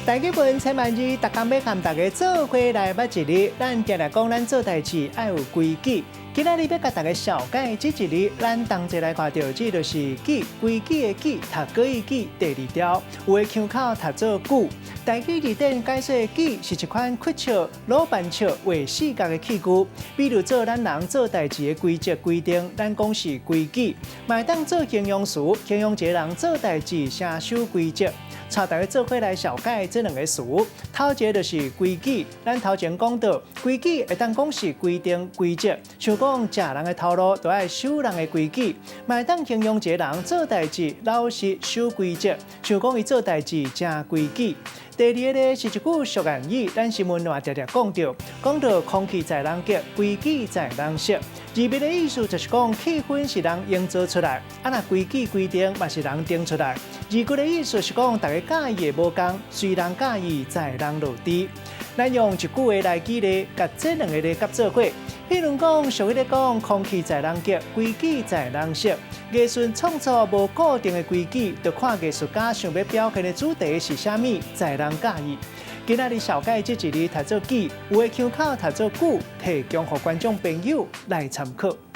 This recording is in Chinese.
大基本千万字，大家要和大家做伙来捌一日。咱今日讲咱做代志爱有规矩。今仔日要甲大家小解这一日，咱同齐来看到，这就是矩，规矩的矩，读过一矩第二条，有的腔口读做句。大句字典解说矩是一款屈笑、老板笑、画四角的器具，比如做咱人做代志的规则规定，咱讲是规矩。嘛当做形容词，形容一个人做代志写守规则。带大家做伙来小解这两个词。头一个就是规矩，咱头前讲到规矩会当讲是规定、规则，像讲食人的头路都爱守人的规矩，嘛会当形容一个人做代志老实守规则，像讲伊做代志正规矩。第二个是一句俗谚语，咱新闻也常常讲到空气在人格，规矩在人识。字面的意思就是讲气氛是人营造出来，那规矩规定嘛是人定出来。字句的意思是讲大家介意的无同，虽人介意在人落地。咱用一句话来举例，甲这两个例夹做伙。譬如讲，俗语咧讲，空气在人格，规矩在人识。艺术创作无固定的规矩，就看艺术家想要表现的主题是啥物，在人介意。今仔日小解这一日读做句，有的腔口读做句，提供给观众朋友来参考。